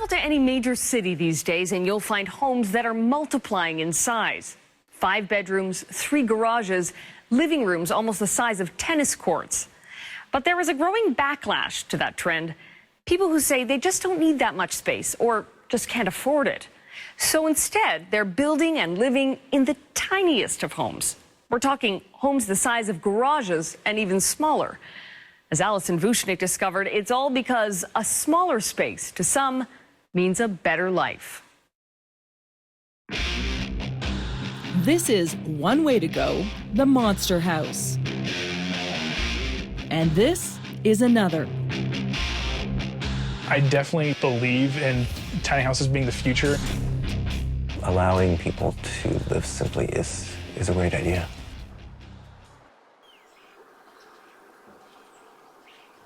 Travel to any major city these days and you'll find homes that are multiplying in size. 5 bedrooms, 3 garages, living rooms almost the size of tennis courts. But there is a growing backlash to that trend. People who say they just don't need that much space or just can't afford it. So instead, they're building and living in the tiniest of homes. We're talking homes the size of garages and even smaller. As Alison Vuchnik discovered, it's all because a smaller space to some means a better life. This is one way to go, the monster house. And this is another. I definitely believe in tiny houses being the future. Allowing people to live simply is a great idea.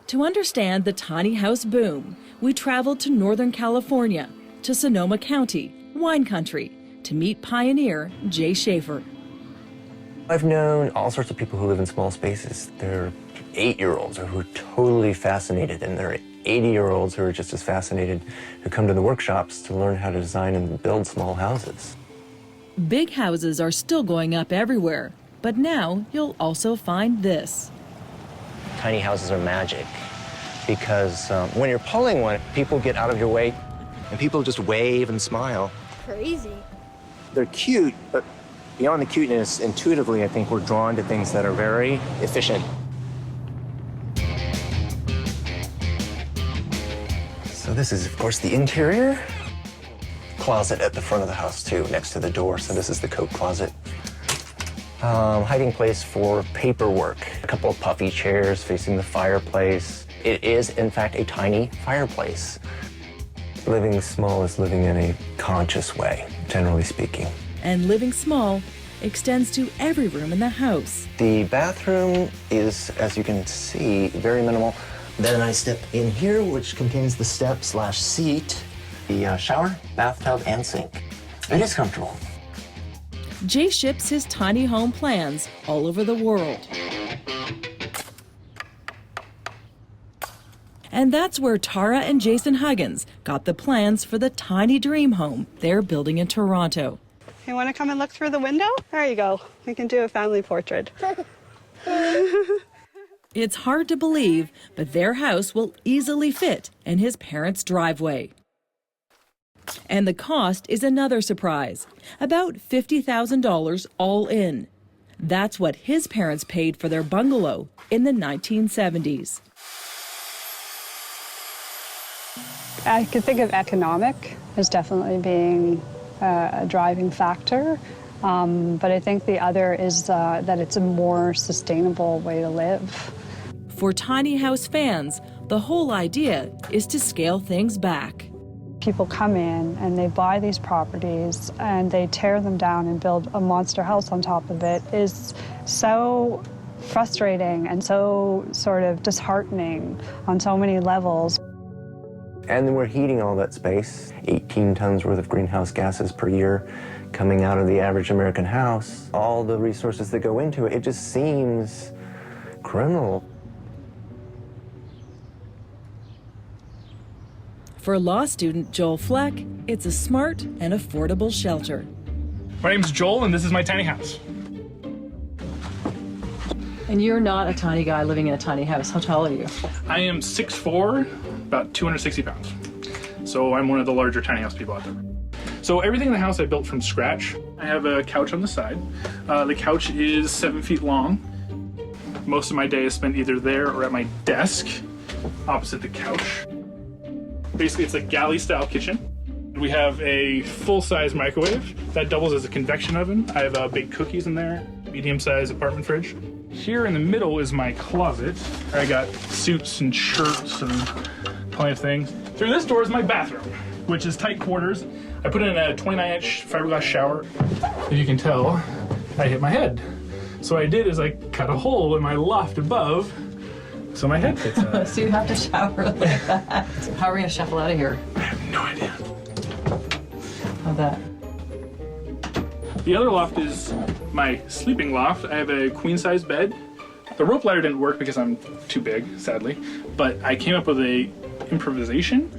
To understand the tiny house boom, we traveled to Northern California, to Sonoma County, wine country, to meet pioneer Jay Schaefer. I've known all sorts of people who live in small spaces. There are 8-year-olds who are totally fascinated, and there are 80-year-olds who are just as fascinated who come to the workshops to learn how to design and build small houses. Big houses are still going up everywhere, but now you'll also find this. Tiny houses are magic because when you're pulling one, people get out of your way and people just wave and smile. Crazy. They're cute, but beyond the cuteness, intuitively, I think we're drawn to things that are very efficient. So this is, of course, the interior. Closet at the front of the house, too, next to the door. So this is the coat closet. Hiding place for paperwork. A couple of puffy chairs facing the fireplace. It is, in fact, a tiny fireplace. Living small is living in a conscious way, generally speaking. And living small extends to every room in the house. The bathroom is, as you can see, very minimal. Then I step in here, which contains the step/seat, the shower, bathtub, and sink. It is comfortable. Jay ships his tiny home plans all over the world. And that's where Tara and Jason Huggins got the plans for the tiny dream home they're building in Toronto. You want to come and look through the window? There you go. We can do a family portrait. It's hard to believe, but their house will easily fit in his parents' driveway. And the cost is another surprise, about $50,000 all in. That's what his parents paid for their bungalow in the 1970s. I could think of economic as definitely being a driving factor, but I think the other is that it's a more sustainable way to live. For tiny house fans, the whole idea is to scale things back. People come in and they buy these properties and they tear them down and build a monster house on top of it is so frustrating and so sort of disheartening on so many levels. And then we're heating all that space, 18 tons worth of greenhouse gases per year coming out of the average American house. All the resources that go into it, it just seems criminal. For law student Joel Fleck, it's a smart and affordable shelter. My name's Joel, and this is my tiny house. And you're not a tiny guy living in a tiny house. How tall are you? I am 6'4", about 260 pounds. So I'm one of the larger tiny house people out there. So everything in the house I built from scratch. I have a couch on the side. The couch is 7 feet long. Most of my day is spent either there or at my desk, opposite the couch. Basically, it's a galley-style kitchen. We have a full-size microwave that doubles as a convection oven. I have baked cookies in there, medium-sized apartment fridge. Here in the middle is my closet. I got suits and shirts and plenty of things. Through this door is my bathroom, which is tight quarters. I put in a 29-inch fiberglass shower. If you can tell, I hit my head. So what I did is I cut a hole in my loft above so my head fits in. So you have to shower like that. So how are we going to shuffle out of here? I have no idea. How's that? The other loft is my sleeping loft. I have a queen-size bed. The rope ladder didn't work because I'm too big, sadly, but I came up with a improvisation.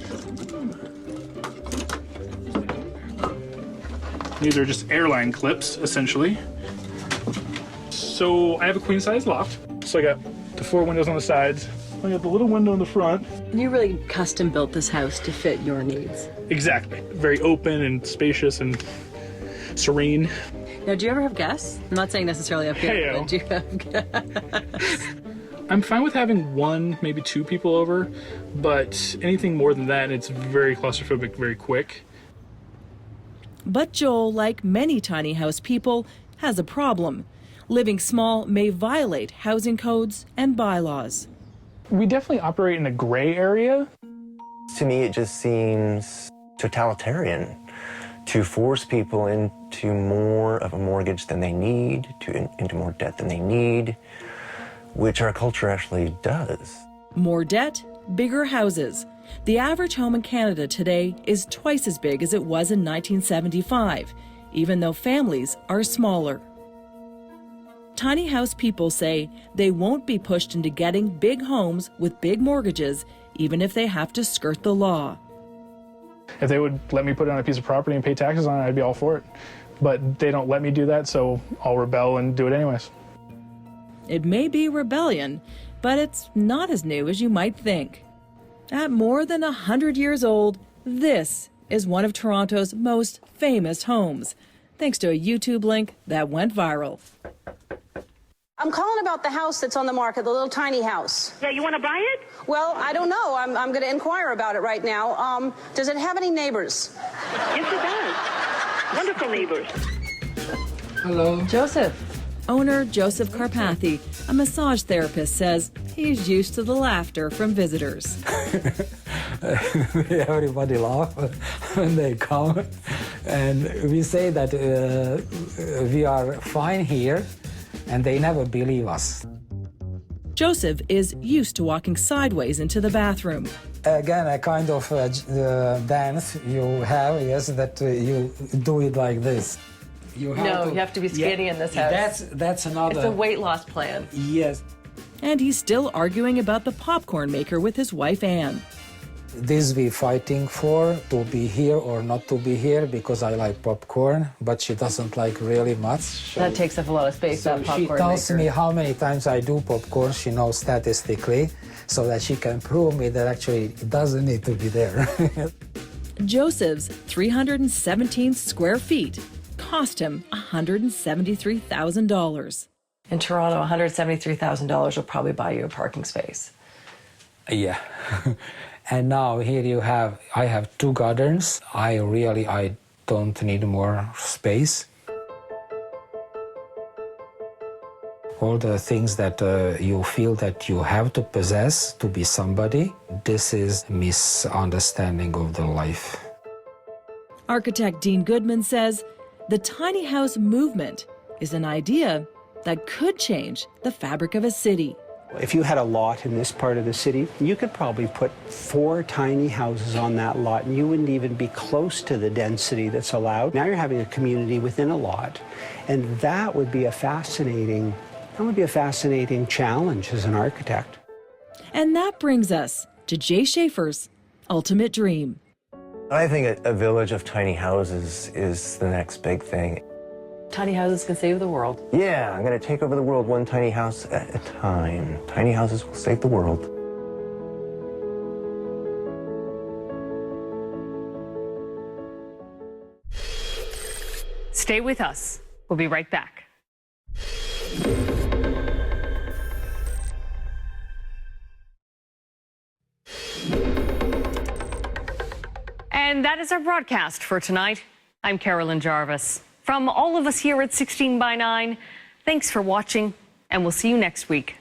These are just airline clips, essentially. So I have a queen size loft. So I got the 4 windows on the sides. I got the little window in the front. You really custom built this house to fit your needs. Exactly. Very open and spacious and serene. Now, do you ever have guests? I'm not saying necessarily up here, Hey-o. but do you have guests? I'm fine with having 1, maybe 2 people over, but anything more than that, it's very claustrophobic very quick. But Joel, like many tiny house people, has a problem. Living small may violate housing codes and bylaws. We definitely operate in a gray area. To me, it just seems totalitarian to force people into more of a mortgage than they need, into more debt than they need, which our culture actually does. More debt, bigger houses. The average home in Canada today is twice as big as it was in 1975, even though families are smaller. Tiny house people say they won't be pushed into getting big homes with big mortgages, even if they have to skirt the law. If they would let me put it on a piece of property and pay taxes on it, I'd be all for it. But they don't let me do that, so I'll rebel and do it anyways. It may be rebellion, but it's not as new as you might think. At more than 100 years old, this is one of Toronto's most famous homes, thanks to a YouTube link that went viral. I'm calling about the house that's on the market, the little tiny house. Yeah, you want to buy it? Well, I don't know. I'm going to inquire about it right now. Does it have any neighbors? Yes, it does. Wonderful neighbors. Hello. Joseph. Owner Joseph Carpathy, a massage therapist, says he's used to the laughter from visitors. Everybody laugh when they come. And we say that we are fine here, and they never believe us. Joseph is used to walking sideways into the bathroom. Again, a kind of dance you have, yes, that you do it like this. You have to be skinny in this house. That's another. It's a weight loss plan. Yes. And he's still arguing about the popcorn maker with his wife, Anne. This we fighting for, to be here or not to be here, because I like popcorn, but she doesn't like really much. That takes up a lot of space, So that popcorn she tells maker. me how many times I do popcorn, she knows statistically, so that she can prove me that actually it doesn't need to be there. Joseph's 317 square feet cost him $173,000. In Toronto, $173,000 will probably buy you a parking space. Yeah. And now here I have 2 gardens. I don't need more space. All the things that you feel that you have to possess to be somebody, this is misunderstanding of the life. Architect Dean Goodman says the tiny house movement is an idea that could change the fabric of a city. If you had a lot in this part of the city, you could probably put 4 tiny houses on that lot, and you wouldn't even be close to the density that's allowed. Now you're having a community within a lot, and that would be a fascinating challenge as an architect. And that brings us to Jay Schaefer's ultimate dream. I think a village of tiny houses is the next big thing. Tiny houses can save the world. Yeah, I'm going to take over the world one tiny house at a time. Tiny houses will save the world. Stay with us. We'll be right back. And that is our broadcast for tonight. I'm Carolyn Jarvis. From all of us here at 16 by 9, thanks for watching, and we'll see you next week.